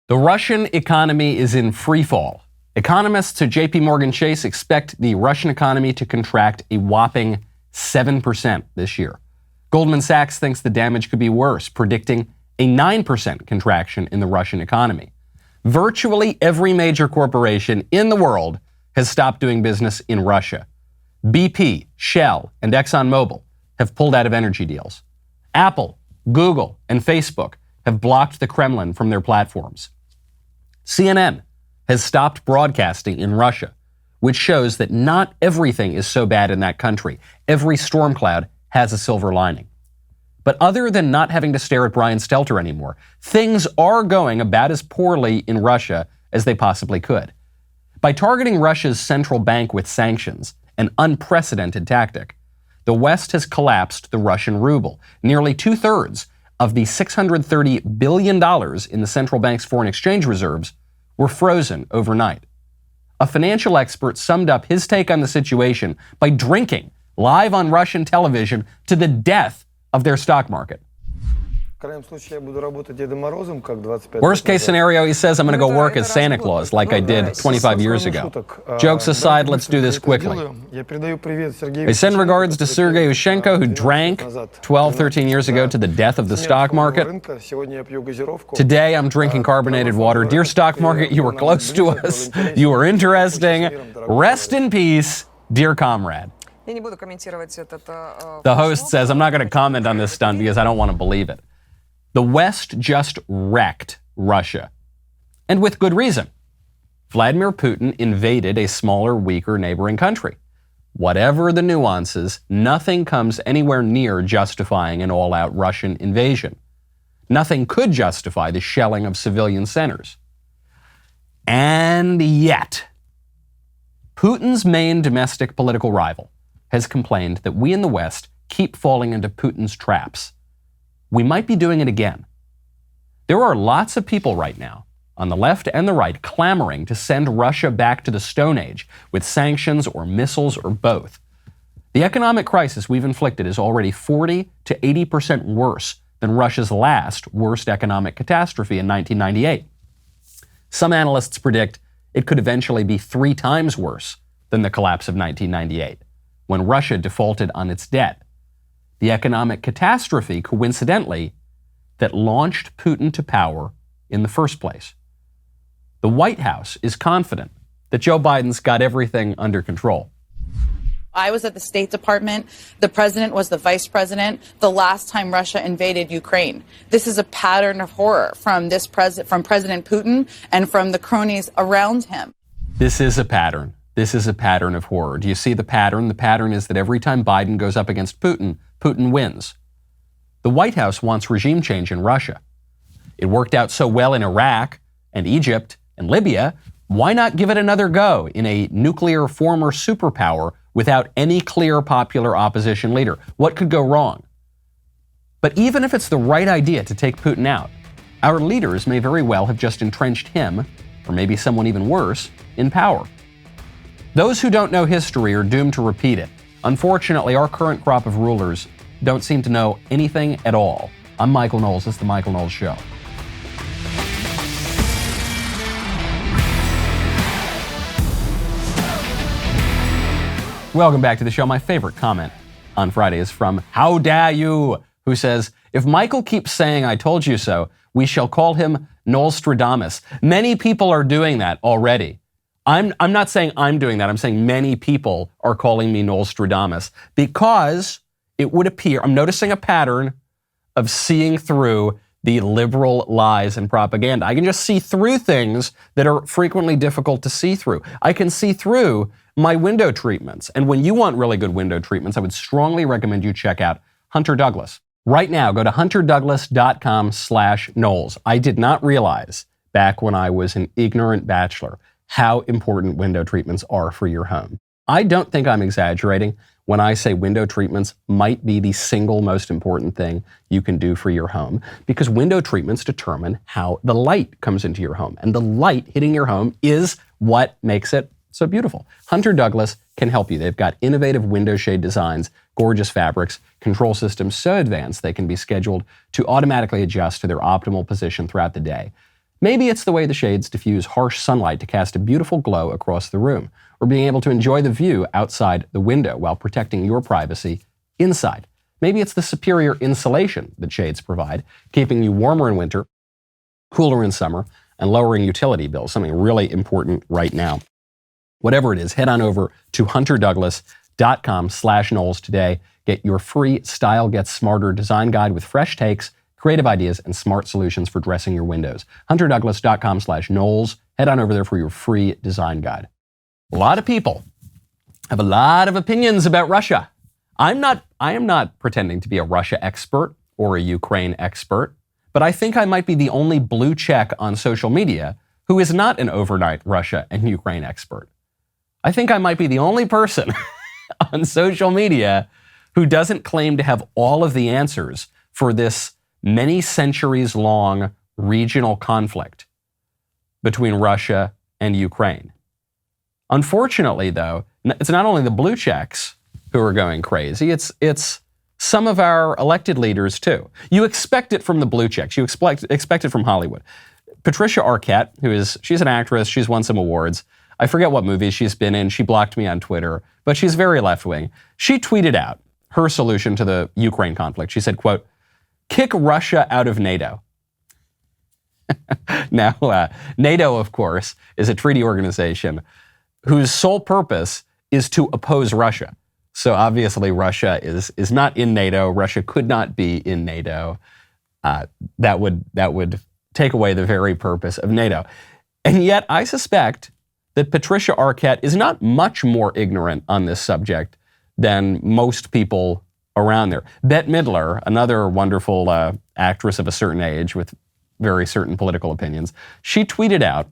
The Russian economy is in free fall. Economists at JP Morgan Chase expect the Russian economy to contract a whopping 7% this year. Goldman Sachs thinks the damage could be worse, predicting a 9% contraction in the Russian economy. Virtually every major corporation in the world has stopped doing business in Russia. BP, Shell, and ExxonMobil have pulled out of energy deals. Apple, Google, and Facebook have blocked the Kremlin from their platforms. CNN has stopped broadcasting in Russia, which shows that not everything is so bad in that country. Every storm cloud has a silver lining. But other than not having to stare at Brian Stelter anymore, things are going about as poorly in Russia as they possibly could. By targeting Russia's central bank with sanctions, an unprecedented tactic, the West has collapsed the Russian ruble. Nearly 2/3 of the $630 billion in the central bank's foreign exchange reserves were frozen overnight. A financial expert summed up his take on the situation by drinking live on Russian television to the death of their stock market. Worst case scenario, he says, I'm going to go work as Santa Claus like I did 25 years ago. Jokes aside, let's do this quickly. I send regards to Sergei Yushchenko, who drank 12, 13 years ago to the death of the stock market. Today, I'm drinking carbonated water. Dear stock market, you were close to us. You were interesting. Rest in peace, dear comrade. The host says, I'm not going to comment on this stunt because I don't want to believe it. The West just wrecked Russia. And with good reason. Vladimir Putin invaded a smaller, weaker neighboring country. Whatever the nuances, nothing comes anywhere near justifying an all-out Russian invasion. Nothing could justify the shelling of civilian centers. And yet, Putin's main domestic political rival has complained that we in the West keep falling into Putin's traps. We might be doing it again. There are lots of people right now, on the left and the right, clamoring to send Russia back to the Stone Age with sanctions or missiles or both. The economic crisis we've inflicted is already 40 to 80% worse than Russia's last worst economic catastrophe in 1998. Some analysts predict it could eventually be 3 times worse than the collapse of 1998, when Russia defaulted on its debt. The economic catastrophe, coincidentally, that launched Putin to power in the first place. The White House is confident that Joe Biden's got everything under control. I was at the State Department. The president was the vice president the last time Russia invaded Ukraine. This is a pattern of horror from President Putin and from the cronies around him. This is a pattern. This is a pattern of horror. Do you see the pattern? The pattern is that every time Biden goes up against Putin, Putin wins. The White House wants regime change in Russia. It worked out so well in Iraq and Egypt and Libya. Why not give it another go in a nuclear former superpower without any clear popular opposition leader? What could go wrong? But even if it's the right idea to take Putin out, our leaders may very well have just entrenched him, or maybe someone even worse, in power. Those who don't know history are doomed to repeat it. Unfortunately, our current crop of rulers don't seem to know anything at all. I'm Michael Knowles. This is The Michael Knowles Show. Welcome back to the show. My favorite comment on Friday is from How Dare You, who says, if Michael keeps saying I told you so, we shall call him Knowlestradamus. Many people are doing that already. I'm not saying I'm doing that. I'm saying many people are calling me Knowlestradamus because it would appear, I'm noticing a pattern of seeing through the liberal lies and propaganda. I can just see through things that are frequently difficult to see through. I can see through my window treatments. And when you want really good window treatments, I would strongly recommend you check out Hunter Douglas. Right now, go to hunterdouglas.com/Knowles. I did not realize back when I was an ignorant bachelor how important window treatments are for your home. I don't think I'm exaggerating when I say window treatments might be the single most important thing you can do for your home, because window treatments determine how the light comes into your home. And the light hitting your home is what makes it so beautiful. Hunter Douglas can help you. They've got innovative window shade designs, gorgeous fabrics, control systems so advanced they can be scheduled to automatically adjust to their optimal position throughout the day. Maybe it's the way the shades diffuse harsh sunlight to cast a beautiful glow across the room, or being able to enjoy the view outside the window while protecting your privacy inside. Maybe it's the superior insulation that shades provide, keeping you warmer in winter, cooler in summer, and lowering utility bills, something really important right now. Whatever it is, head on over to hunterdouglas.com/Knowles today. Get your free Style Gets Smarter design guide with fresh takes, creative ideas, and smart solutions for dressing your windows. hunterdouglas.com/Knowles. Head on over there for your free design guide. A lot of people have a lot of opinions about Russia. I am not pretending to be a Russia expert or a Ukraine expert, but I think I might be the only blue check on social media who is not an overnight Russia and Ukraine expert. I think I might be the only person on social media who doesn't claim to have all of the answers for this many centuries long regional conflict between Russia and Ukraine. Unfortunately, though, it's not only the blue checks who are going crazy, it's some of our elected leaders too. You expect it from the blue checks. You expect it from Hollywood. Patricia Arquette, she's an actress, she's won some awards. I forget what movies she's been in. She blocked me on Twitter, but she's very left-wing. She tweeted out her solution to the Ukraine conflict. She said, quote, "Kick Russia out of NATO." Now, NATO, of course, is a treaty organization whose sole purpose is to oppose Russia. So obviously Russia is not in NATO. Russia could not be in NATO. That would take away the very purpose of NATO. And yet I suspect that Patricia Arquette is not much more ignorant on this subject than most people around there. Bette Midler, another wonderful actress of a certain age with very certain political opinions, she tweeted out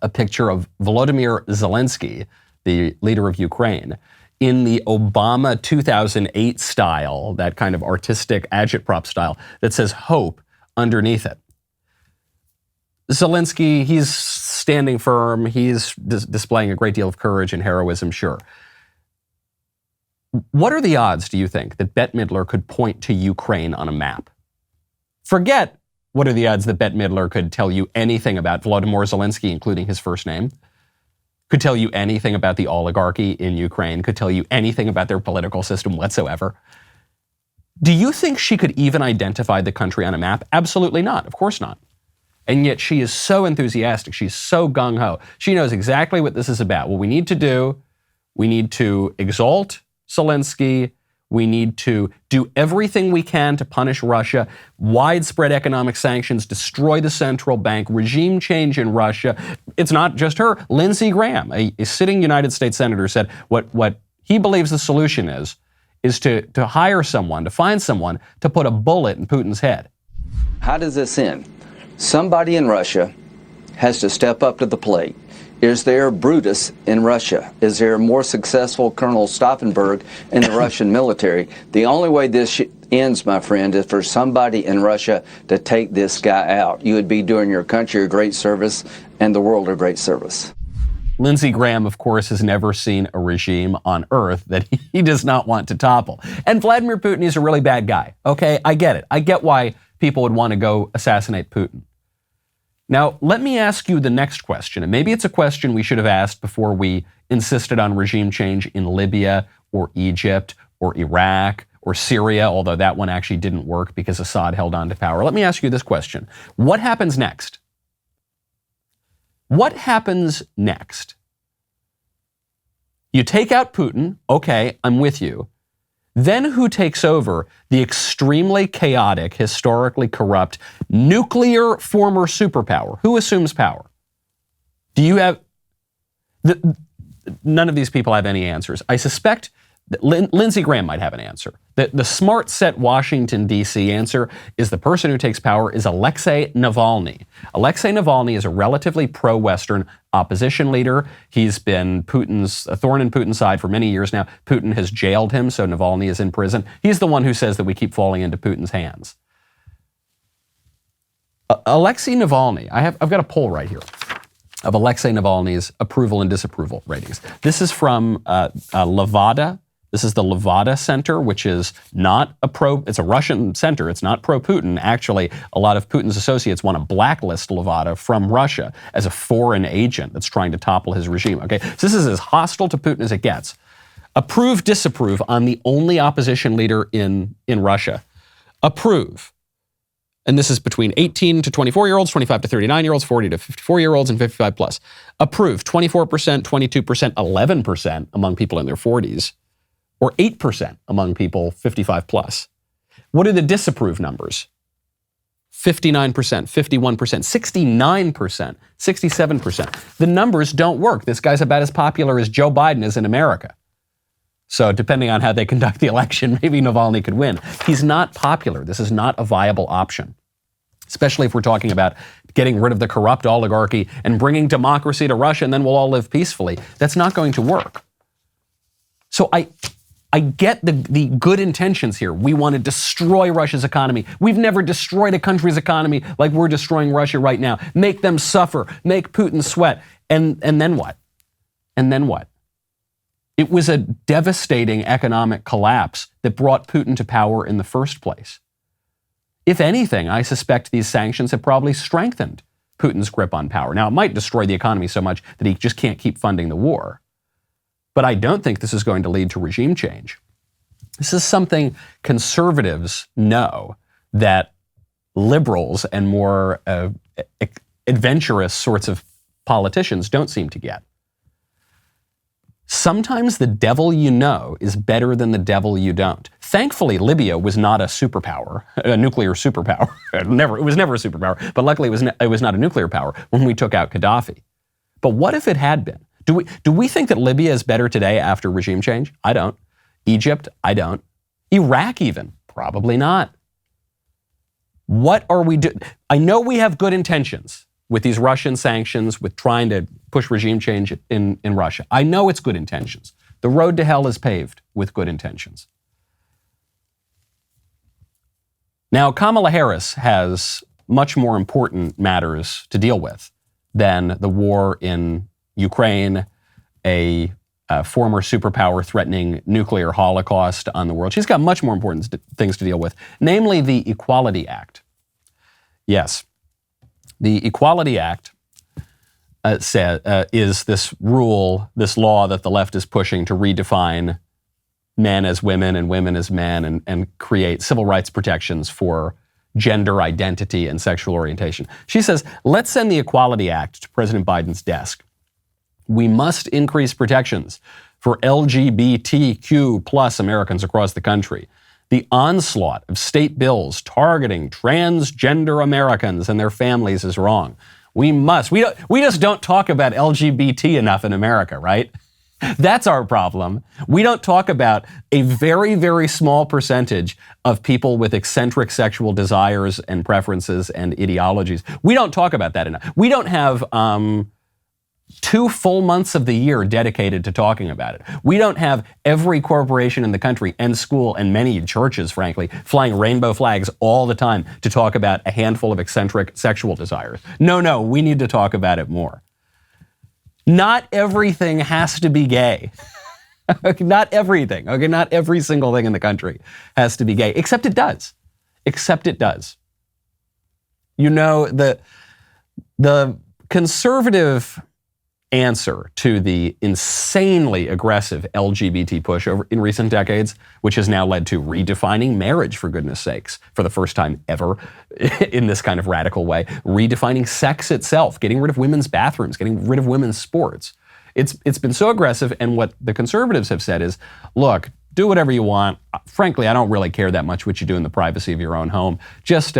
a picture of Volodymyr Zelensky, the leader of Ukraine, in the Obama 2008 style, that kind of artistic agitprop style that says hope underneath it. Zelensky, he's standing firm. He's displaying a great deal of courage and heroism, sure. What are the odds, do you think, that Bette Midler could point to Ukraine on a map? Forget what are the odds that Bette Midler could tell you anything about Volodymyr Zelensky, including his first name, could tell you anything about the oligarchy in Ukraine, could tell you anything about their political system whatsoever. Do you think she could even identify the country on a map? Absolutely not. Of course not. And yet she is so enthusiastic. She's so gung-ho. She knows exactly what this is about. What we need to do, we need to exalt Zelensky. We need to do everything we can to punish Russia, widespread economic sanctions, destroy the central bank, regime change in Russia. It's not just her. Lindsey Graham, a sitting United States senator, said what he believes the solution is to hire someone, to find someone to put a bullet in Putin's head. How does this end? Somebody in Russia has to step up to the plate. Is there Brutus in Russia? Is there a more successful Colonel Stauffenberg in the Russian military? The only way this ends, my friend, is for somebody in Russia to take this guy out. You would be doing your country a great service and the world a great service. Lindsey Graham, of course, has never seen a regime on earth that he does not want to topple. And Vladimir Putin is a really bad guy. Okay, I get it. I get why people would want to go assassinate Putin. Now, let me ask you the next question, and maybe it's a question we should have asked before we insisted on regime change in Libya or Egypt or Iraq or Syria, although that one actually didn't work because Assad held on to power. Let me ask you this question. What happens next? What happens next? You take out Putin. Okay, I'm with you. Then who takes over the extremely chaotic, historically corrupt, nuclear former superpower? Who assumes power? Do you have... None of these people have any answers. I suspect that Lindsey Graham might have an answer. The smart set Washington, D.C. answer is the person who takes power is Alexei Navalny. Alexei Navalny is a relatively pro-Western opposition leader. He's been a thorn in Putin's side for many years now. Putin has jailed him, so Navalny is in prison. He's the one who says that we keep falling into Putin's hands. Alexei Navalny, I've got a poll right here of Alexei Navalny's approval and disapproval ratings. This is from Levada, This is the Levada Center, which is not it's a Russian center. It's not pro-Putin. Actually, a lot of Putin's associates want to blacklist Levada from Russia as a foreign agent that's trying to topple his regime. Okay, so this is as hostile to Putin as it gets. Approve, disapprove on the only opposition leader in Russia. Approve. And this is between 18 to 24-year-olds, 25 to 39-year-olds, 40 to 54-year-olds, and 55 plus. Approve, 24%, 22%, 11% among people in their 40s, or 8% among people 55 plus. What are the disapprove numbers? 59%, 51%, 69%, 67%. The numbers don't work. This guy's about as popular as Joe Biden is in America. So depending on how they conduct the election, maybe Navalny could win. He's not popular. This is not a viable option, especially if we're talking about getting rid of the corrupt oligarchy and bringing democracy to Russia, and then we'll all live peacefully. That's not going to work. So I get the good intentions here. We want to destroy Russia's economy. We've never destroyed a country's economy like we're destroying Russia right now. Make them suffer. Make Putin sweat. And then what? And then what? It was a devastating economic collapse that brought Putin to power in the first place. If anything, I suspect these sanctions have probably strengthened Putin's grip on power. Now, it might destroy the economy so much that he just can't keep funding the war. But I don't think this is going to lead to regime change. This is something conservatives know that liberals and more adventurous sorts of politicians don't seem to get. Sometimes the devil you know is better than the devil you don't. Thankfully, Libya was not a superpower, a nuclear superpower. It was never a superpower, but luckily it was not a nuclear power when we took out Gaddafi. But what if it had been? Do we think that Libya is better today after regime change? I don't. Egypt? I don't. Iraq even? Probably not. What are we doing? I know we have good intentions with these Russian sanctions, with trying to push regime change in Russia. I know it's good intentions. The road to hell is paved with good intentions. Now, Kamala Harris has much more important matters to deal with than the war in Ukraine, a former superpower threatening nuclear holocaust on the world. She's got much more important things to deal with, namely the Equality Act. Yes. The Equality Act is this law that the left is pushing to redefine men as women and women as men and create civil rights protections for gender identity and sexual orientation. She says, let's send the Equality Act to President Biden's desk. We must increase protections for LGBTQ plus Americans across the country. The onslaught of state bills targeting transgender Americans and their families is wrong. We just don't talk about LGBT enough in America, right? That's our problem. We don't talk about a very, very small percentage of people with eccentric sexual desires and preferences and ideologies. We don't talk about that enough. We don't have 2 full months of the year dedicated to talking about it. We don't have every corporation in the country and school and many churches, frankly, flying rainbow flags all the time to talk about a handful of eccentric sexual desires. No, we need to talk about it more. Not everything has to be gay. Not everything. Okay, not every single thing in the country has to be gay, except it does. Except it does. You know, the conservative answer to the insanely aggressive LGBT push in recent decades, which has now led to redefining marriage, for goodness sakes, for the first time ever in this kind of radical way, redefining sex itself, getting rid of women's bathrooms, getting rid of women's sports. It's been so aggressive, and what the conservatives have said is, look, do whatever you want. Frankly, I don't really care that much what you do in the privacy of your own home. Just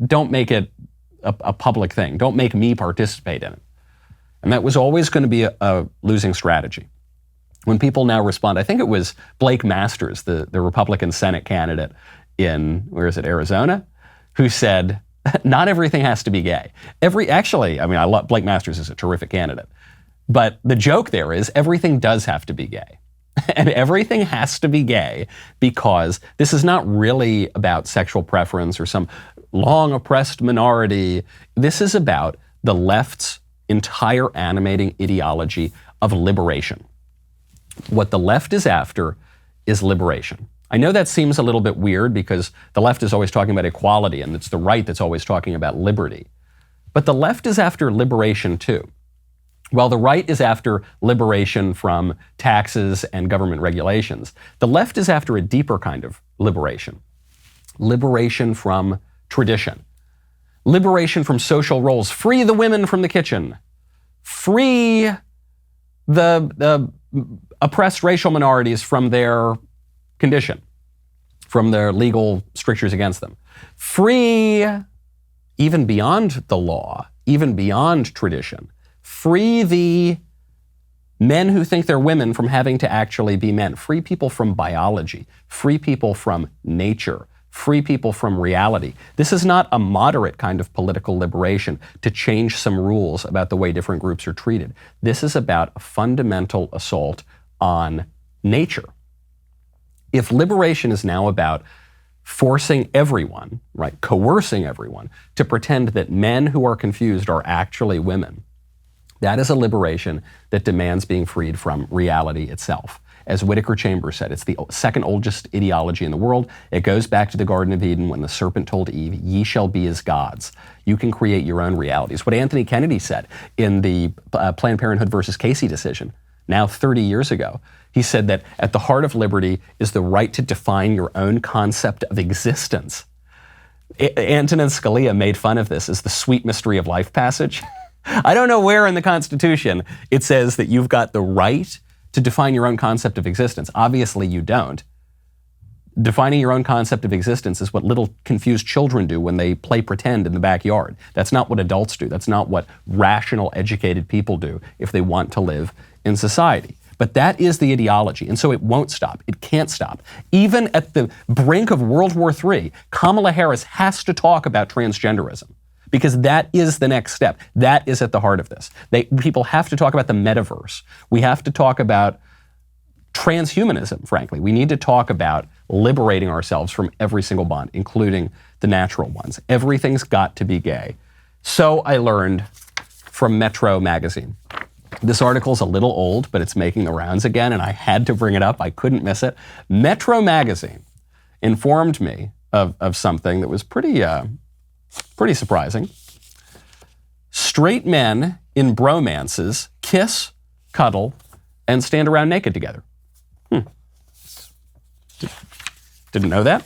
don't make it a public thing. Don't make me participate in it. And that was always going to be a losing strategy. When people now respond, I think it was Blake Masters, the Republican Senate candidate in, Arizona, who said, not everything has to be gay. I love Blake Masters is a terrific candidate. But the joke there is everything does have to be gay. And everything has to be gay because this is not really about sexual preference or some long oppressed minority. This is about the left's entire animating ideology of liberation. What the left is after is liberation. I know that seems a little bit weird because the left is always talking about equality and it's the right that's always talking about liberty. But the left is after liberation too. While the right is after liberation from taxes and government regulations, the left is after a deeper kind of liberation. Liberation from tradition. Liberation from social roles. Free the women from the kitchen. Free the oppressed racial minorities from their condition, from their legal strictures against them. Free, even beyond the law, even beyond tradition. Free the men who think they're women from having to actually be men. Free people from biology. Free people from nature. Free people from reality. This is not a moderate kind of political liberation to change some rules about the way different groups are treated. This is about a fundamental assault on nature. If liberation is now about forcing everyone, right, coercing everyone to pretend that men who are confused are actually women, that is a liberation that demands being freed from reality itself. As Whittaker Chambers said, it's the second oldest ideology in the world. It goes back to the Garden of Eden when the serpent told Eve, "Ye shall be as gods." You can create your own realities. What Anthony Kennedy said in the Planned Parenthood versus Casey decision, now 30 years ago, he said that at the heart of liberty is the right to define your own concept of existence. Antonin Scalia made fun of this as the sweet mystery of life passage. I don't know where in the Constitution it says that you've got the right to define your own concept of existence. Obviously, you don't. Defining your own concept of existence is what little confused children do when they play pretend in the backyard. That's not what adults do. That's not what rational, educated people do if they want to live in society. But that is the ideology, and so it won't stop. It can't stop. Even at the brink of World War III, Kamala Harris has to talk about transgenderism because that is the next step. That is at the heart of this. People have to talk about the metaverse. We have to talk about transhumanism, frankly. We need to talk about liberating ourselves from every single bond, including the natural ones. Everything's got to be gay. So I learned from Metro magazine. This article's a little old, but it's making the rounds again, and I had to bring it up. I couldn't miss it. Metro magazine informed me of something that was pretty surprising. Straight men in bromances kiss, cuddle, and stand around naked together. Didn't know that.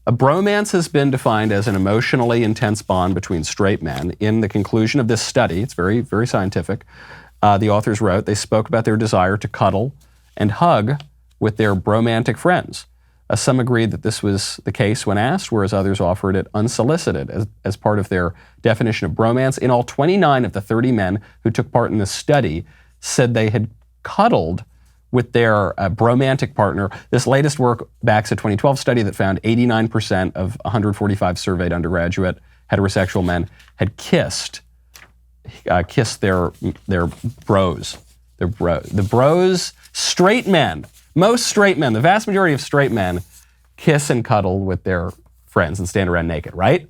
A bromance has been defined as an emotionally intense bond between straight men. In the conclusion of this study, it's very, very scientific, the authors wrote, they spoke about their desire to cuddle and hug with their bromantic friends. Some agreed that this was the case when asked, whereas others offered it unsolicited as part of their definition of bromance. In all, 29 of the 30 men who took part in this study said they had cuddled with their bromantic partner. This latest work backs a 2012 study that found 89% of 145 surveyed undergraduate heterosexual men had kissed their bros. The bros, straight men, most straight men, the vast majority of straight men kiss and cuddle with their friends and stand around naked, right?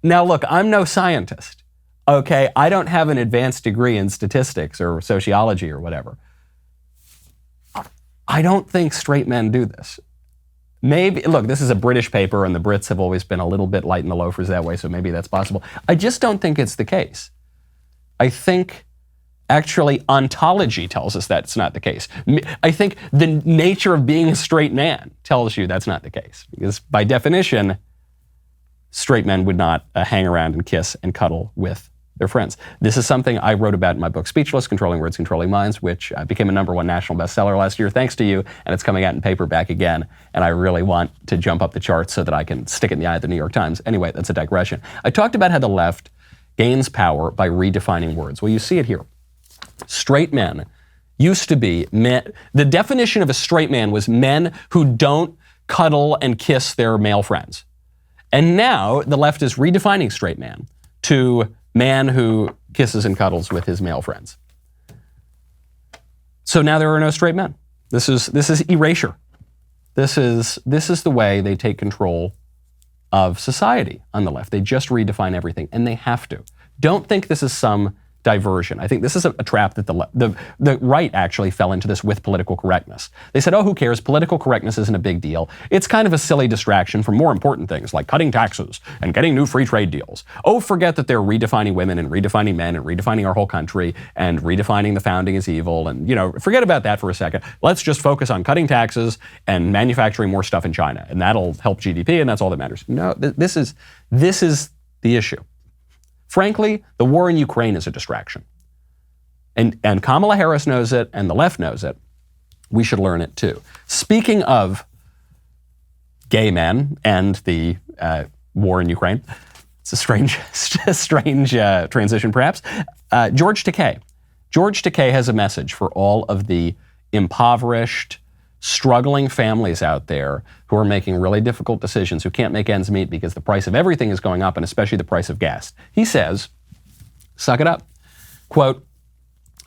Now look, I'm no scientist. Okay, I don't have an advanced degree in statistics or sociology or whatever. I don't think straight men do this. Maybe, look, this is a British paper and the Brits have always been a little bit light in the loafers that way, so maybe that's possible. I just don't think it's the case. I think actually ontology tells us that's not the case. I think the nature of being a straight man tells you that's not the case. Because by definition, straight men would not hang around and kiss and cuddle with their friends. This is something I wrote about in my book, Speechless, Controlling Words, Controlling Minds, which became a #1 national bestseller last year, thanks to you, and it's coming out in paperback again, and I really want to jump up the charts so that I can stick it in the eye of the New York Times. Anyway, that's a digression. I talked about how the left gains power by redefining words. Well, you see it here. Straight men used to be men. The definition of a straight man was men who don't cuddle and kiss their male friends. And now the left is redefining straight man to man who kisses and cuddles with his male friends. So now there are no straight men. This is erasure. This is the way they take control of society on the left. They just redefine everything, and they have to. Don't think this is some diversion. I think this is a trap that the right actually fell into this with political correctness. They said, oh, who cares? Political correctness isn't a big deal. It's kind of a silly distraction from more important things like cutting taxes and getting new free trade deals. Oh, forget that they're redefining women and redefining men and redefining our whole country and redefining the founding as evil. And, forget about that for a second. Let's just focus on cutting taxes and manufacturing more stuff in China. And that'll help GDP, and that's all that matters. No, this is the issue. Frankly, the war in Ukraine is a distraction. And Kamala Harris knows it, and the left knows it. We should learn it too. Speaking of gay men and the war in Ukraine, it's a strange transition perhaps. George Takei. George Takei has a message for all of the impoverished, struggling families out there who are making really difficult decisions, who can't make ends meet because the price of everything is going up, and especially the price of gas. He says, suck it up. Quote,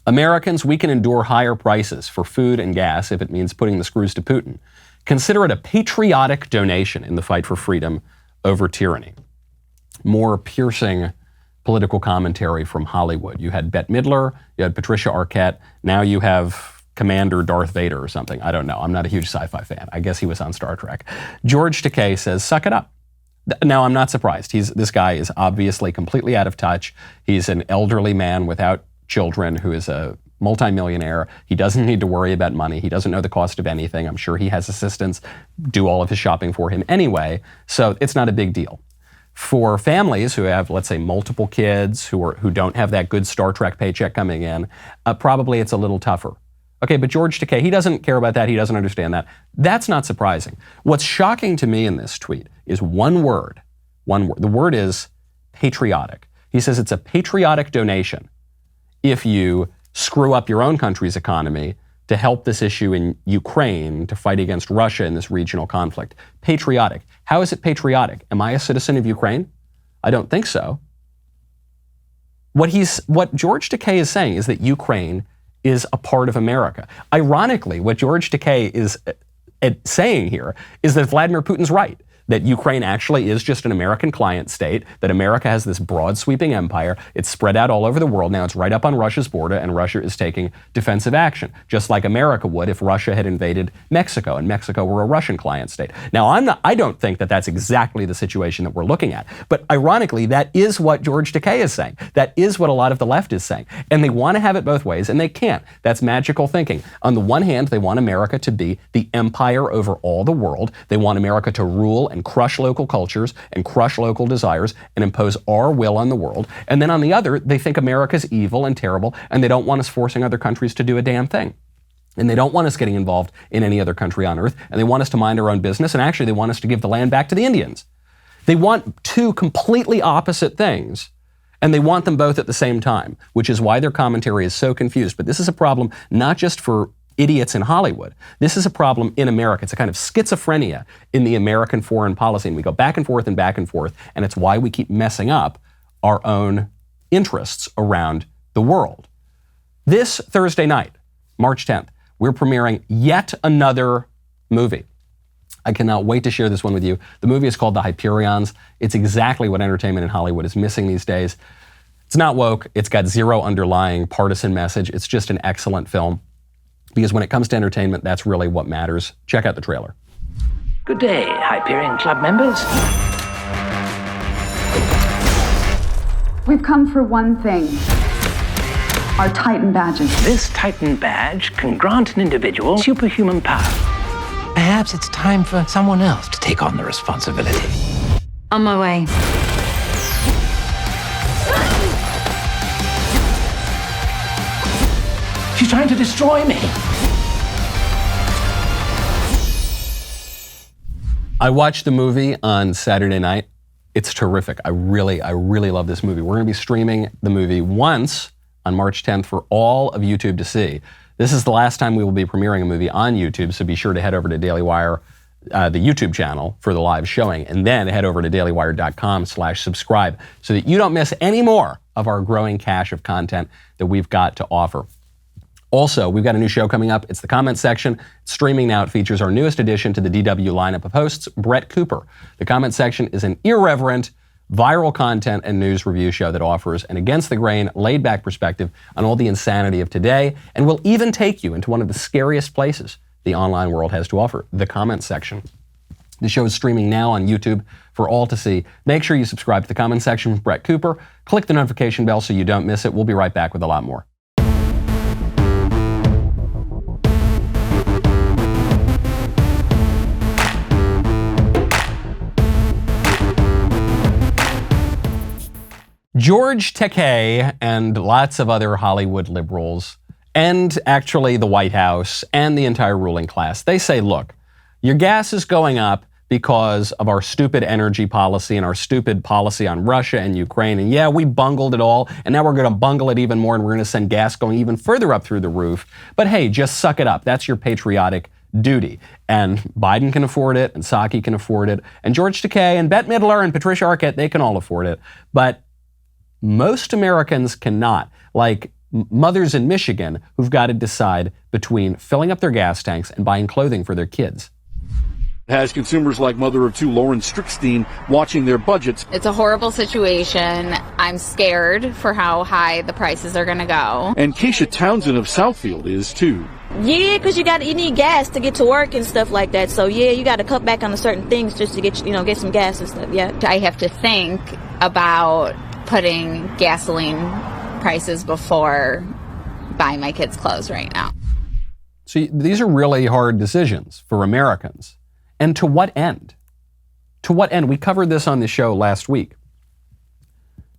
Americans, we can endure higher prices for food and gas if it means putting the screws to Putin. Consider it a patriotic donation in the fight for freedom over tyranny. More piercing political commentary from Hollywood. You had Bette Midler, you had Patricia Arquette, now you have Commander Darth Vader or something. I don't know. I'm not a huge sci-fi fan. I guess he was on Star Trek. George Takei says, suck it up. Now, I'm not surprised. This guy is obviously completely out of touch. He's an elderly man without children who is a multimillionaire. He doesn't need to worry about money. He doesn't know the cost of anything. I'm sure he has assistants do all of his shopping for him anyway. So it's not a big deal. For families who have, let's say, multiple kids who don't have that good Star Trek paycheck coming in, probably it's a little tougher. Okay, but George Takei, he doesn't care about that. He doesn't understand that. That's not surprising. What's shocking to me in this tweet is one word. The word is patriotic. He says it's a patriotic donation if you screw up your own country's economy to help this issue in Ukraine to fight against Russia in this regional conflict. Patriotic. How is it patriotic? Am I a citizen of Ukraine? I don't think so. What George Takei is saying is that Ukraine is a part of America. Ironically, what George Takei is saying here is that Vladimir Putin's right, that Ukraine actually is just an American client state, that America has this broad sweeping empire. It's spread out all over the world. Now it's right up on Russia's border, and Russia is taking defensive action, just like America would if Russia had invaded Mexico and Mexico were a Russian client state. Now I don't think that that's exactly the situation that we're looking at. But ironically, that is what George Takei is saying. That is what a lot of the left is saying. And they want to have it both ways, and they can't. That's magical thinking. On the one hand, they want America to be the empire over all the world. They want America to rule and crush local cultures and crush local desires and impose our will on the world. And then on the other, they think America's evil and terrible, and they don't want us forcing other countries to do a damn thing. And they don't want us getting involved in any other country on earth, and they want us to mind our own business, and actually they want us to give the land back to the Indians. They want two completely opposite things, and they want them both at the same time, which is why their commentary is so confused. But this is a problem not just for idiots in Hollywood. This is a problem in America. It's a kind of schizophrenia in the American foreign policy. And we go back and forth, and it's why we keep messing up our own interests around the world. This Thursday night, March 10th, we're premiering yet another movie. I cannot wait to share this one with you. The movie is called The Hyperions. It's exactly what entertainment in Hollywood is missing these days. It's not woke. It's got zero underlying partisan message. It's just an excellent film. Because when it comes to entertainment, that's really what matters. Check out the trailer. Good day, Hyperion Club members. We've come for one thing. Our Titan badges. This Titan badge can grant an individual superhuman power. Perhaps it's time for someone else to take on the responsibility. On my way. She's trying to destroy me. I watched the movie on Saturday night. It's terrific. I really love this movie. We're going to be streaming the movie once on March 10th for all of YouTube to see. This is the last time we will be premiering a movie on YouTube, so be sure to head over to Daily Wire, the YouTube channel, for the live showing, and then head over to dailywire.com/subscribe so that you don't miss any more of our growing cache of content that we've got to offer. Also, we've got a new show coming up. It's the comment section. It's streaming now. It features our newest addition to the DW lineup of hosts, Brett Cooper. The comment section is an irreverent, viral content and news review show that offers an against-the-grain, laid-back perspective on all the insanity of today, and will even take you into one of the scariest places the online world has to offer, the comment section. The show is streaming now on YouTube for all to see. Make sure you subscribe to the comment section with Brett Cooper. Click the notification bell so you don't miss it. We'll be right back with a lot more. George Takei and lots of other Hollywood liberals, and actually the White House and the entire ruling class, they say, look, your gas is going up because of our stupid energy policy and our stupid policy on Russia and Ukraine. And yeah, we bungled it all, and now we're going to bungle it even more, and we're going to send gas going even further up through the roof. But hey, just suck it up. That's your patriotic duty. And Biden can afford it, and Psaki can afford it, and George Takei and Bette Midler and Patricia Arquette, they can all afford it. But most Americans cannot, like mothers in Michigan who've got to decide between filling up their gas tanks and buying clothing for their kids. Has consumers like mother of two Lauren Strickstein watching their budgets. It's a horrible situation. I'm scared for how high the prices are going to go. And Keisha Townsend of Southfield is too. Yeah, because you need gas to get to work and stuff like that. So yeah, you got to cut back on certain things just to get some gas and stuff. Yeah. I have to think about putting gasoline prices before buying my kids' clothes right now. So these are really hard decisions for Americans. And to what end? To what end? We covered this on the show last week.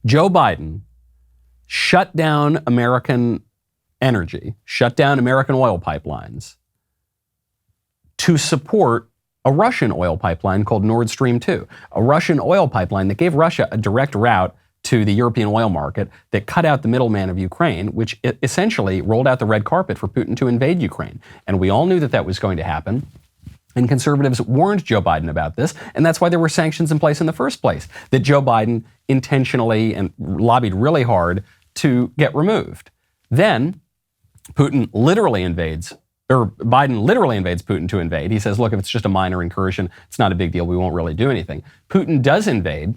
Joe Biden shut down American energy, shut down American oil pipelines to support a Russian oil pipeline called Nord Stream 2, a Russian oil pipeline that gave Russia a direct route to the European oil market, that cut out the middleman of Ukraine, which essentially rolled out the red carpet for Putin to invade Ukraine. And we all knew that that was going to happen. And conservatives warned Joe Biden about this, and that's why there were sanctions in place in the first place, that Joe Biden intentionally and lobbied really hard to get removed. Then Biden literally invades Putin to invade. He says, look, if it's just a minor incursion, it's not a big deal. We won't really do anything. Putin does invade.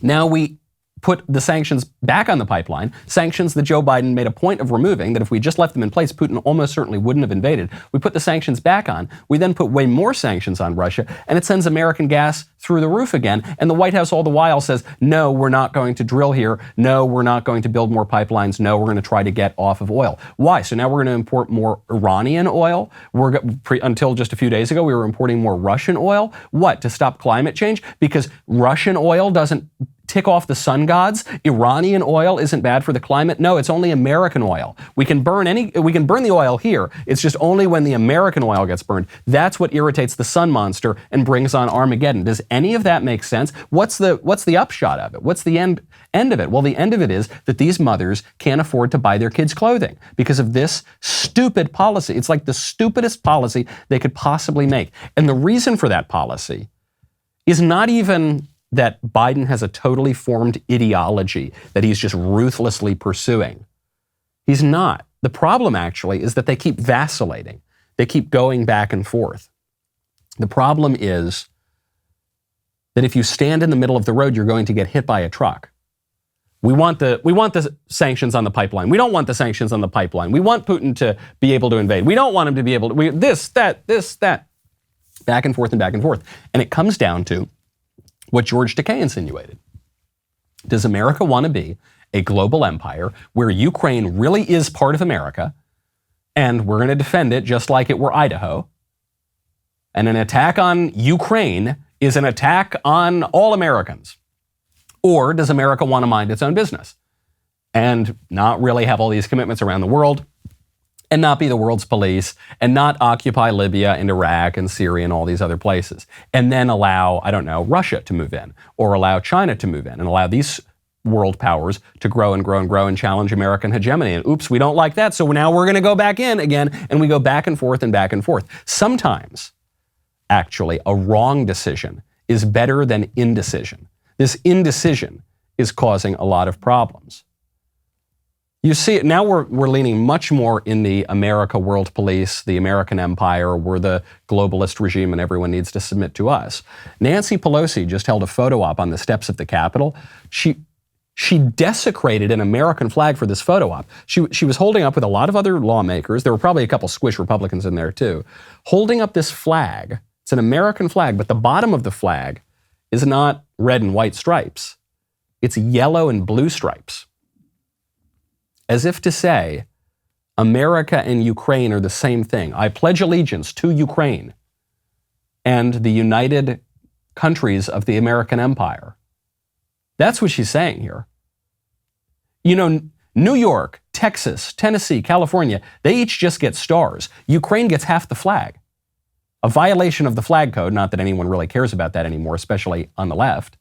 Now we put the sanctions back on the pipeline, sanctions that Joe Biden made a point of removing, that if we just left them in place, Putin almost certainly wouldn't have invaded. We put the sanctions back on. We then put way more sanctions on Russia, and it sends American gas through the roof again. And the White House all the while says, no, we're not going to drill here. No, we're not going to build more pipelines. No, we're going to try to get off of oil. Why? So now we're going to import more Iranian oil. Until just a few days ago, we were importing more Russian oil. What? To stop climate change? Because Russian oil doesn't tick off the sun gods? Iranian oil isn't bad for the climate? No, it's only American oil. We can burn the oil here. It's just only when the American oil gets burned. That's what irritates the sun monster and brings on Armageddon. Does any of that make sense? What's the upshot of it? What's the end of it? Well, the end of it is that these mothers can't afford to buy their kids clothing because of this stupid policy. It's like the stupidest policy they could possibly make. And the reason for that policy is not even that Biden has a totally formed ideology that he's just ruthlessly pursuing. He's not. The problem actually is that they keep vacillating. They keep going back and forth. The problem is that if you stand in the middle of the road, you're going to get hit by a truck. We want the sanctions on the pipeline. We don't want the sanctions on the pipeline. We want Putin to be able to invade. We don't want him to be able to, this, that. Back and forth and back and forth. And it comes down to what George Takei insinuated. Does America want to be a global empire where Ukraine really is part of America and we're going to defend it just like it were Idaho? And an attack on Ukraine is an attack on all Americans. Or does America want to mind its own business and not really have all these commitments around the world and not be the world's police and not occupy Libya and Iraq and Syria and all these other places, and then allow, Russia to move in or allow China to move in and allow these world powers to grow and grow and grow and challenge American hegemony. And oops, we don't like that, so now we're going to go back in again, and we go back and forth and back and forth. Sometimes, actually, a wrong decision is better than indecision. This indecision is causing a lot of problems. You see it now. We're leaning much more in the America world police, the American empire. We're the globalist regime, and everyone needs to submit to us. Nancy Pelosi just held a photo op on the steps of the Capitol. She desecrated an American flag for this photo op. She was holding up with a lot of other lawmakers. There were probably a couple squish Republicans in there too, holding up this flag. It's an American flag, but the bottom of the flag is not red and white stripes. It's yellow and blue stripes. As if to say, America and Ukraine are the same thing. I pledge allegiance to Ukraine and the united countries of the American empire. That's what she's saying here. You know, New York, Texas, Tennessee, California, they each just get stars. Ukraine gets half the flag. A violation of the flag code, not that anyone really cares about that anymore, especially on the left.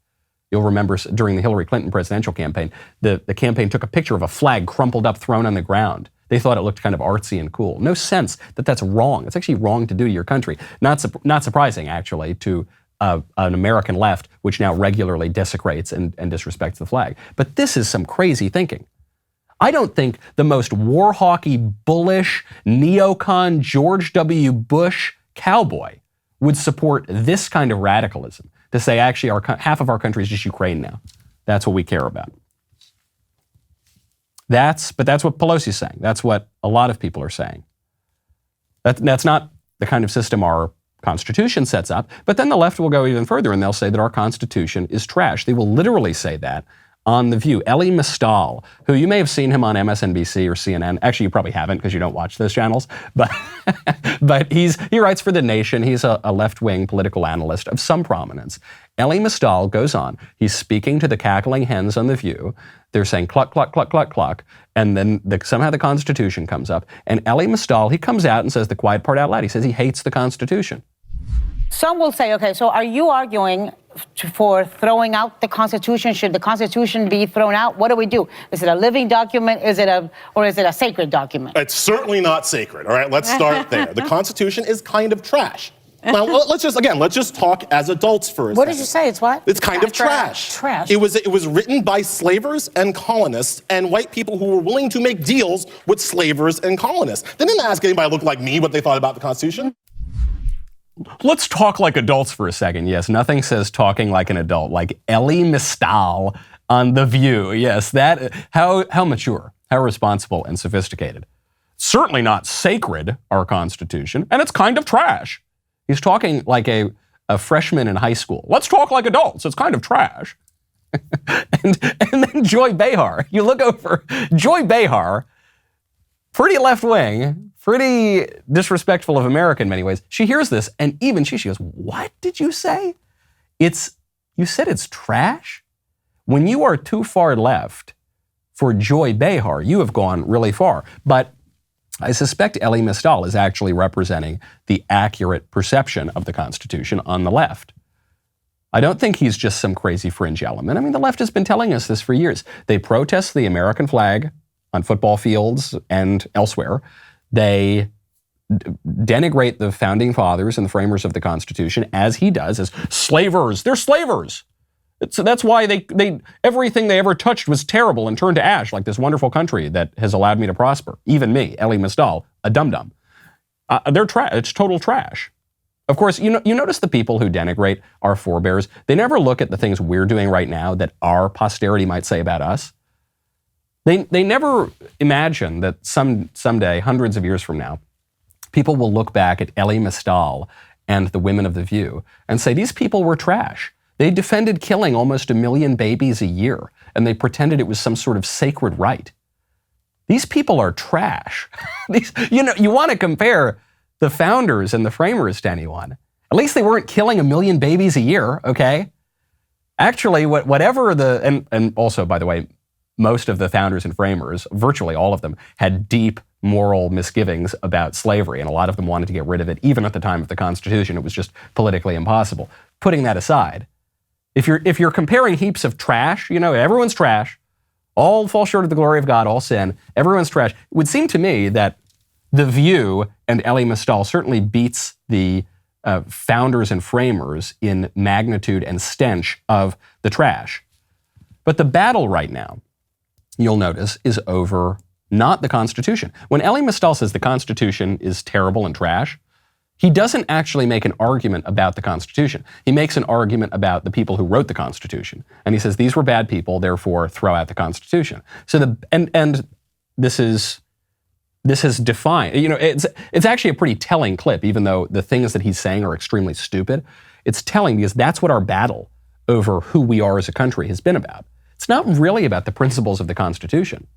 You'll remember during the Hillary Clinton presidential campaign, the campaign took a picture of a flag crumpled up, thrown on the ground. They thought it looked kind of artsy and cool. No sense that that's wrong. It's actually wrong to do to your country. Not surprising, actually, to an American left, which now regularly desecrates and disrespects the flag. But this is some crazy thinking. I don't think the most war hawky, bullish, neocon George W. Bush cowboy would support this kind of radicalism. To say, actually, half of our country is just Ukraine now. That's what we care about. But that's what Pelosi's saying. That's what a lot of people are saying. That's not the kind of system our Constitution sets up. But then the left will go even further and they'll say that our Constitution is trash. They will literally say that on The View. Elie Mystal, who you may have seen him on MSNBC or CNN. Actually, you probably haven't because you don't watch those channels. But he writes for The Nation. He's a left-wing political analyst of some prominence. Elie Mystal goes on. He's speaking to the cackling hens on The View. They're saying cluck, cluck, cluck, cluck, cluck. And then somehow the Constitution comes up. And Elie Mystal, he comes out and says the quiet part out loud. He says he hates the Constitution. Some will say, okay, so are you arguing for throwing out the Constitution? Should the Constitution be thrown out? What do we do? Is it a living document? Or is it a sacred document? It's certainly not sacred. All right, let's start there. The Constitution is kind of trash. Now, let's just talk as adults for a second. What did you say? It's what? It's kind of trash. Trash. It was written by slavers and colonists and white people who were willing to make deals with slavers and colonists. They didn't ask anybody who looked like me what they thought about the Constitution. Let's talk like adults for a second. Yes, nothing says talking like an adult, like Elie Mystal on The View. Yes, how mature, how responsible and sophisticated. Certainly not sacred, our Constitution, and it's kind of trash. He's talking like a freshman in high school. Let's talk like adults. It's kind of trash. and then Joy Behar. You look over, Joy Behar, pretty left-wing, pretty disrespectful of America in many ways. She hears this, and even she goes, what did you say? You said it's trash? When you are too far left for Joy Behar, you have gone really far. But I suspect Elie Mystal is actually representing the accurate perception of the Constitution on the left. I don't think he's just some crazy fringe element. I mean, the left has been telling us this for years. They protest the American flag on football fields and elsewhere. They denigrate the founding fathers and the framers of the Constitution, as he does, as slavers. They're slavers. So that's why they everything they ever touched was terrible and turned to ash, like this wonderful country that has allowed me to prosper. Even me, Elie Mystal, a dum-dum. They're trash. It's total trash. Of course, you notice the people who denigrate our forebears, they never look at the things we're doing right now that our posterity might say about us. They never imagine that someday, hundreds of years from now, people will look back at Elie Mystal and the women of The View and say, these people were trash. They defended killing almost 1 million babies a year, and they pretended it was some sort of sacred right. These people are trash. You want to compare the founders and the framers to anyone. At least they weren't killing 1 million babies a year, okay? Actually, whatever and also, by the way, most of the founders and framers, virtually all of them, had deep moral misgivings about slavery, and a lot of them wanted to get rid of it. Even at the time of the Constitution, it was just politically impossible. Putting that aside, if you're comparing heaps of trash, everyone's trash, all fall short of the glory of God, all sin, everyone's trash. It would seem to me that The View and Elie Mystal certainly beats the founders and framers in magnitude and stench of the trash. But the battle right now, you'll notice, is over not the Constitution. When Elie Mystal says the Constitution is terrible and trash, he doesn't actually make an argument about the Constitution. He makes an argument about the people who wrote the Constitution. And he says, these were bad people, therefore throw out the Constitution. So and this is defined, it's actually a pretty telling clip, even though the things that he's saying are extremely stupid. It's telling because that's what our battle over who we are as a country has been about. It's not really about the principles of the Constitution.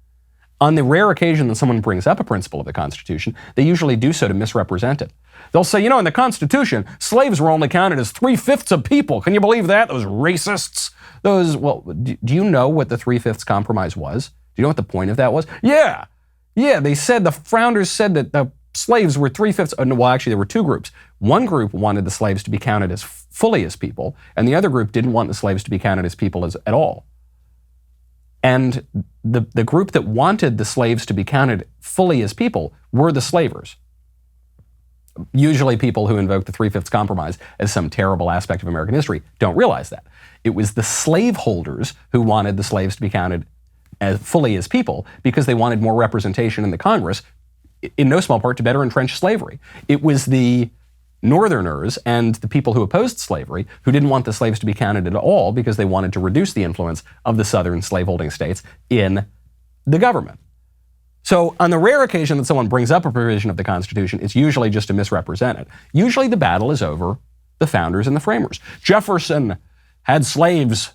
On the rare occasion that someone brings up a principle of the Constitution, they usually do so to misrepresent it. They'll say, in the Constitution, slaves were only counted as 3/5 of people. Can you believe that? Those racists. Do you know what the 3/5 compromise was? Do you know what the point of that was? Yeah, they said, the founders said that the slaves were 3/5. Well, actually, there were two groups. One group wanted the slaves to be counted as fully as people, and the other group didn't want the slaves to be counted as people at all. And the group that wanted the slaves to be counted fully as people were the slavers. Usually people who invoke the 3/5 compromise as some terrible aspect of American history don't realize that. It was the slaveholders who wanted the slaves to be counted as fully as people because they wanted more representation in the Congress, in no small part to better entrench slavery. It was the Northerners and the people who opposed slavery who didn't want the slaves to be counted at all because they wanted to reduce the influence of the Southern slaveholding states in the government. So on the rare occasion that someone brings up a provision of the Constitution, it's usually just to misrepresent it. Usually the battle is over the founders and the framers. Jefferson had slaves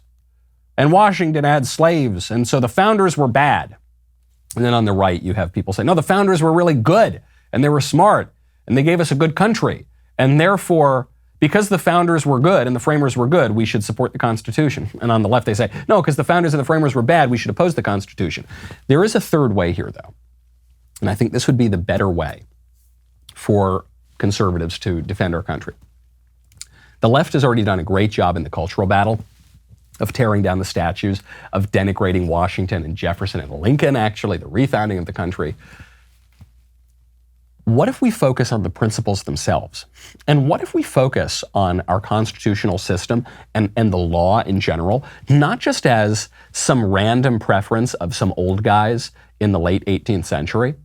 and Washington had slaves, and so the founders were bad. And then on the right, you have people say, no, the founders were really good and they were smart and they gave us a good country. And therefore, because the founders were good and the framers were good, we should support the Constitution. And on the left, they say, no, because the founders and the framers were bad, we should oppose the Constitution. There is a third way here, though. And I think this would be the better way for conservatives to defend our country. The left has already done a great job in the cultural battle of tearing down the statues, of denigrating Washington and Jefferson and Lincoln, actually, the refounding of the country. What if we focus on the principles themselves? And what if we focus on our constitutional system and the law in general, not just as some random preference of some old guys in the late 18th century,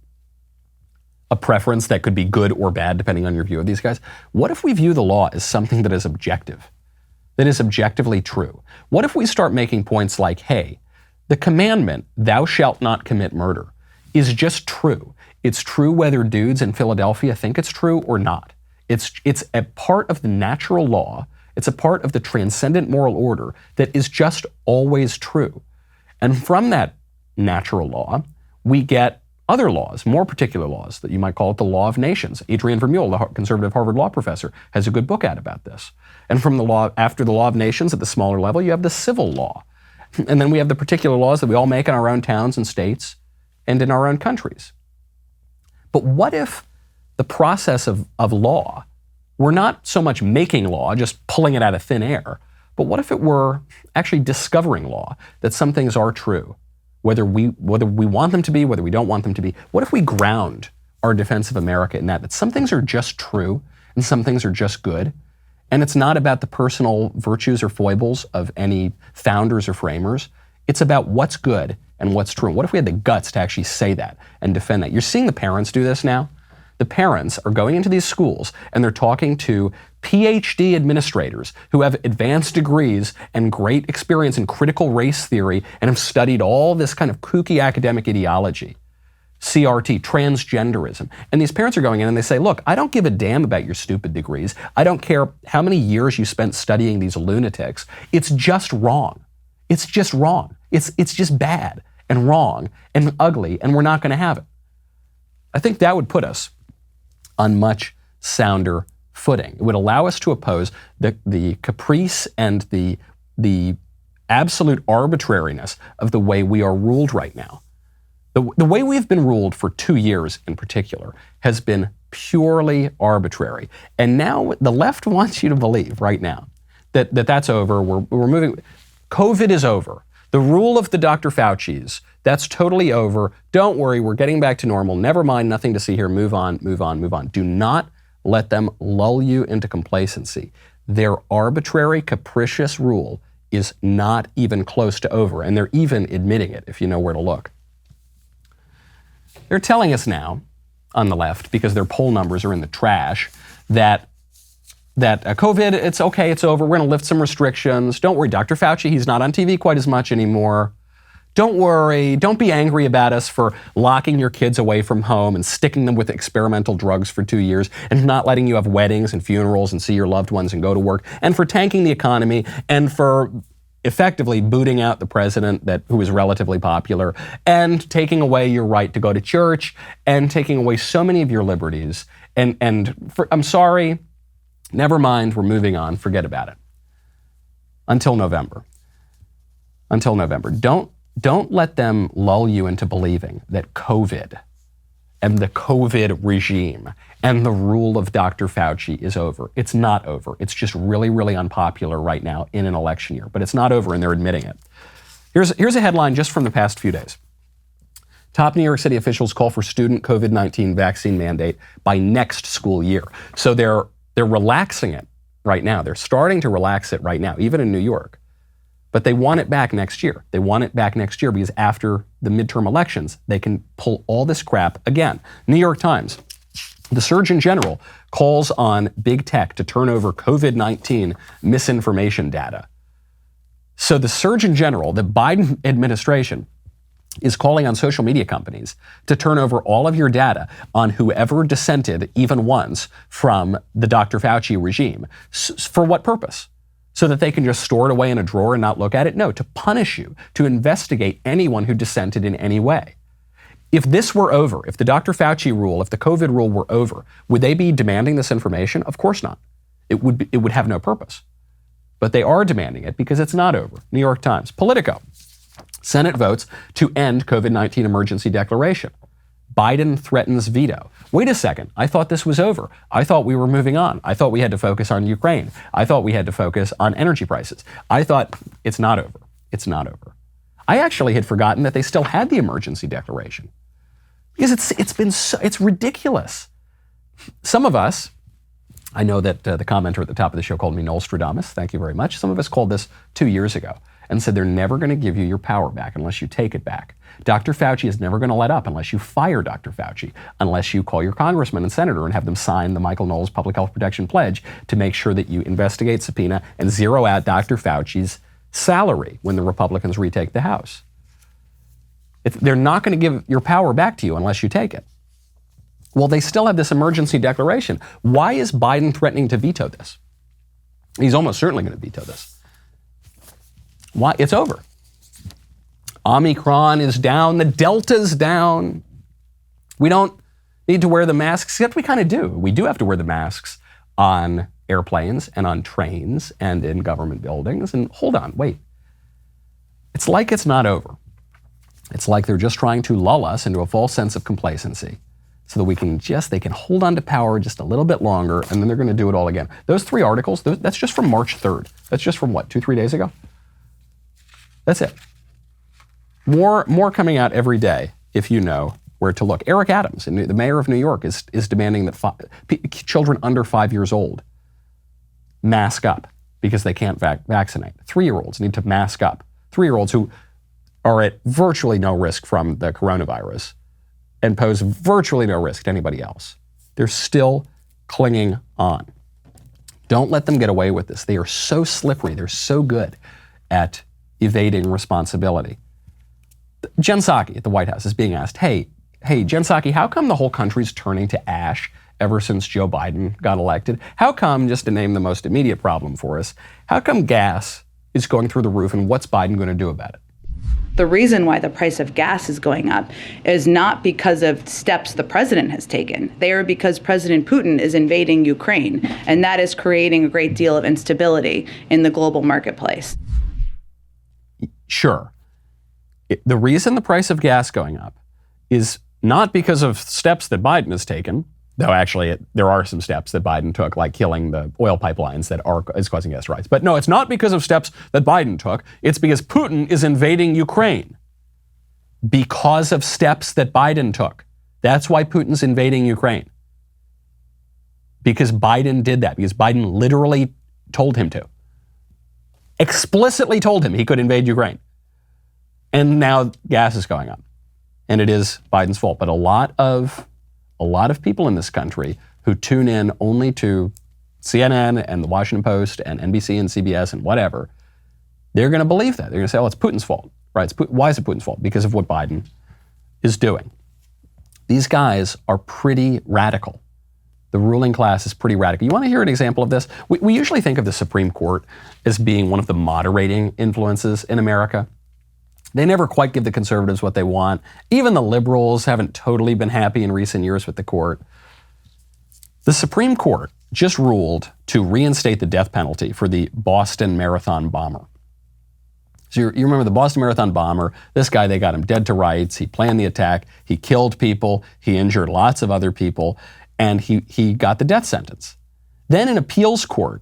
a preference that could be good or bad depending on your view of these guys? What if we view the law as something that is objective, that is objectively true? What if we start making points like, hey, the commandment, thou shalt not commit murder, is just true. It's true whether dudes in Philadelphia think it's true or not. It's a part of the natural law. It's a part of the transcendent moral order that is just always true. And from that natural law, we get other laws, more particular laws, that you might call it the law of nations. Adrian Vermeule, the conservative Harvard law professor, has a good book out about this. And from the law, after the law of nations at the smaller level, you have the civil law. And then we have the particular laws that we all make in our own towns and states and in our own countries. But what if the process of law were not so much making law, just pulling it out of thin air, but what if it were actually discovering law, that some things are true, whether we want them to be, whether we don't want them to be? What if we ground our defense of America in that some things are just true and some things are just good, and it's not about the personal virtues or foibles of any founders or framers? It's about what's good and what's true. What if we had the guts to actually say that and defend that? You're seeing the parents do this now. The parents are going into these schools and they're talking to PhD administrators who have advanced degrees and great experience in critical race theory and have studied all this kind of kooky academic ideology, CRT, transgenderism. And these parents are going in and they say, look, I don't give a damn about your stupid degrees. I don't care how many years you spent studying these lunatics. It's just wrong. It's just wrong. It's just bad and wrong and ugly, and we're not going to have it. I think that would put us on much sounder footing. It would allow us to oppose the caprice and the absolute arbitrariness of the way we are ruled right now. The way we've been ruled for 2 years in particular has been purely arbitrary. And now the left wants you to believe right now that that's over. We're moving. COVID is over. The rule of the Dr. Fauci's, that's totally over. Don't worry, we're getting back to normal. Never mind, nothing to see here. Move on, move on, move on. Do not let them lull you into complacency. Their arbitrary, capricious rule is not even close to over, and they're even admitting it if you know where to look. They're telling us now, on the left, because their poll numbers are in the trash, that COVID, it's okay, it's over. We're going to lift some restrictions. Don't worry, Dr. Fauci, he's not on TV quite as much anymore. Don't worry. Don't be angry about us for locking your kids away from home and sticking them with experimental drugs for 2 years and not letting you have weddings and funerals and see your loved ones and go to work, and for tanking the economy and for effectively booting out the president who is relatively popular and taking away your right to go to church and taking away so many of your liberties. I'm sorry. Never mind. We're moving on. Forget about it. Until November. Don't let them lull you into believing that COVID and the COVID regime and the rule of Dr. Fauci is over. It's not over. It's just really, really unpopular right now in an election year. But it's not over, and they're admitting it. Here's a headline just from the past few days. Top New York City officials call for student COVID-19 vaccine mandate by next school year. So they're relaxing it right now. They're starting to relax it right now, even in New York. But they want it back next year. They want it back next year because after the midterm elections, they can pull all this crap again. New York Times, the Surgeon General calls on big tech to turn over COVID-19 misinformation data. So the Surgeon General, the Biden administration, is calling on social media companies to turn over all of your data on whoever dissented even once from the Dr. Fauci regime. For what purpose? So that they can just store it away in a drawer and not look at it? No, to punish you, to investigate anyone who dissented in any way. If this were over, if the Dr. Fauci rule, if the COVID rule were over, would they be demanding this information? Of course not. It would have no purpose. But they are demanding it because it's not over. New York Times. Politico. Senate votes to end COVID-19 emergency declaration. Biden threatens veto. Wait a second. I thought this was over. I thought we were moving on. I thought we had to focus on Ukraine. I thought we had to focus on energy prices. I thought it's not over. It's not over. I actually had forgotten that they still had the emergency declaration because it's ridiculous. Some of us, I know that the commenter at the top of the show called me Knowles. Thank you very much. Some of us called this 2 years ago and said they're never going to give you your power back unless you take it back. Dr. Fauci is never going to let up unless you fire Dr. Fauci, unless you call your congressman and senator and have them sign the Michael Knowles Public Health Protection Pledge to make sure that you investigate, subpoena, and zero out Dr. Fauci's salary when the Republicans retake the House. They're not going to give your power back to you unless you take it. Well, they still have this emergency declaration. Why is Biden threatening to veto this? He's almost certainly going to veto this. Why? It's over. Omicron is down. The Delta's down. We don't need to wear the masks, except we kind of do. We do have to wear the masks on airplanes and on trains and in government buildings. And hold on, wait. It's like it's not over. It's like they're just trying to lull us into a false sense of complacency so that they can hold on to power just a little bit longer, and then they're going to do it all again. Those 3 articles, that's just from March 3rd. That's just from what, 2-3 days ago? That's it. More coming out every day if you know where to look. Eric Adams, the mayor of New York, is demanding that children under 5 years old mask up because they can't vaccinate. 3-year-olds need to mask up. 3-year-olds who are at virtually no risk from the coronavirus and pose virtually no risk to anybody else. They're still clinging on. Don't let them get away with this. They are so slippery. They're so good at evading responsibility. Jen Psaki at the White House is being asked, hey, Jen Psaki, how come the whole country's turning to ash ever since Joe Biden got elected? How come, just to name the most immediate problem for us, how come gas is going through the roof and what's Biden going to do about it? The reason why the price of gas is going up is not because of steps the president has taken. They are because President Putin is invading Ukraine, and that is creating a great deal of instability in the global marketplace. Sure. The reason the price of gas going up is not because of steps that Biden has taken, though actually there are some steps that Biden took, like killing the oil pipelines that is causing gas to rise. But no, it's not because of steps that Biden took. It's because Putin is invading Ukraine because of steps that Biden took. That's why Putin's invading Ukraine. Because Biden did that, because Biden literally told him to. Explicitly told him he could invade Ukraine. And now gas is going up. and it is Biden's fault. But a lot of people in this country who tune in only to CNN and the Washington Post and NBC and CBS and whatever, they're going to believe that. They're going to say, oh, it's Putin's fault, right? Why is it Putin's fault? Because of what Biden is doing. These guys are pretty radical. The ruling class is pretty radical. You want to hear an example of this? We usually think of the Supreme Court as being one of the moderating influences in America. They never quite give the conservatives what they want. Even the liberals haven't totally been happy in recent years with the court. The Supreme Court just ruled to reinstate the death penalty for the Boston Marathon bomber. So you remember the Boston Marathon bomber, this guy, they got him dead to rights. He planned the attack. He killed people. He injured lots of other people. And he got the death sentence. Then an appeals court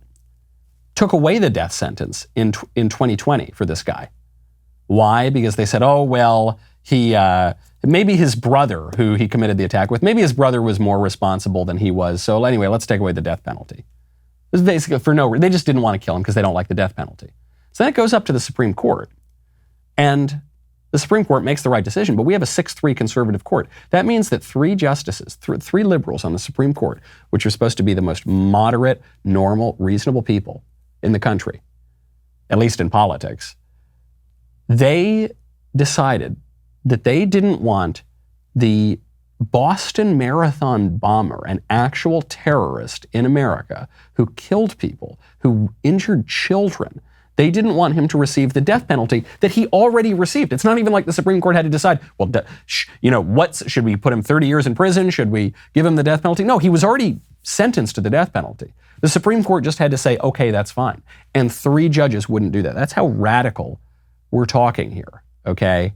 took away the death sentence in 2020 for this guy. Why? Because they said, oh, well, maybe his brother, who he committed the attack with, maybe his brother was more responsible than he was. So anyway, let's take away the death penalty. It was basically for no reason. They just didn't want to kill him because they don't like the death penalty. So then it goes up to the Supreme Court. And the Supreme Court makes the right decision, but we have a 6-3 conservative court. That means that 3 justices, 3 liberals on the Supreme Court, which are supposed to be the most moderate, normal, reasonable people in the country, at least in politics, they decided that they didn't want the Boston Marathon bomber, an actual terrorist in America who killed people, who injured children. They didn't want him to receive the death penalty that he already received. It's not even like the Supreme Court had to decide, well, should we put him 30 years in prison? Should we give him the death penalty? No, he was already sentenced to the death penalty. The Supreme Court just had to say, okay, that's fine. And 3 judges wouldn't do that. That's how radical we're talking here, okay?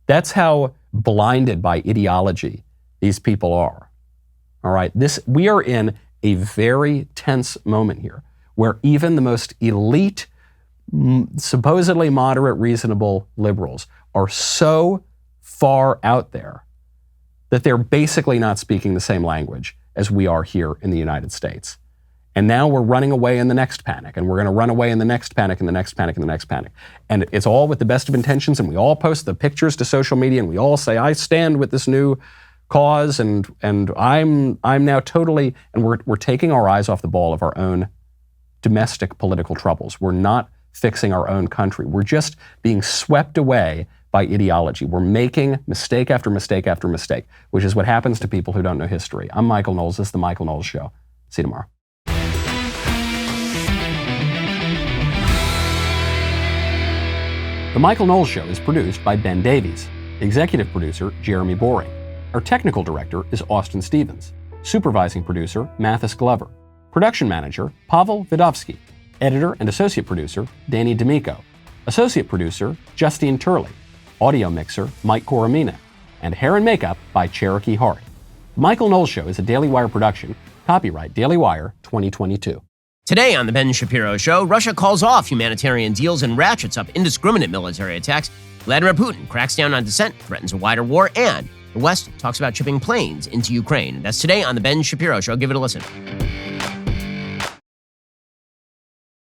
That's how blinded by ideology these people are, all right? We are in a very tense moment here where even the most elite, supposedly moderate, reasonable liberals are so far out there that they're basically not speaking the same language as we are here in the United States. And now we're running away in the next panic, and we're going to run away in the next panic, and the next panic, and the next panic. And it's all with the best of intentions, and we all post the pictures to social media, and we all say, I stand with this new cause, and I'm now totally, and we're taking our eyes off the ball of our own domestic political troubles. We're not fixing our own country. We're just being swept away by ideology. We're making mistake after mistake after mistake, which is what happens to people who don't know history. I'm Michael Knowles. This is The Michael Knowles Show. See you tomorrow. The Michael Knowles Show is produced by Ben Davies. Executive producer, Jeremy Boring. Our technical director is Austin Stevens. Supervising producer, Mathis Glover. Production manager, Pavel Vidovsky. Editor and associate producer, Danny D'Amico. Associate producer, Justine Turley. Audio mixer, Mike Coromina. And hair and makeup by Cherokee Hart. The Michael Knowles Show is a Daily Wire production. Copyright Daily Wire 2022. Today on The Ben Shapiro Show, Russia calls off humanitarian deals and ratchets up indiscriminate military attacks. Vladimir Putin cracks down on dissent, threatens a wider war, and the West talks about shipping planes into Ukraine. That's today on The Ben Shapiro Show. Give it a listen.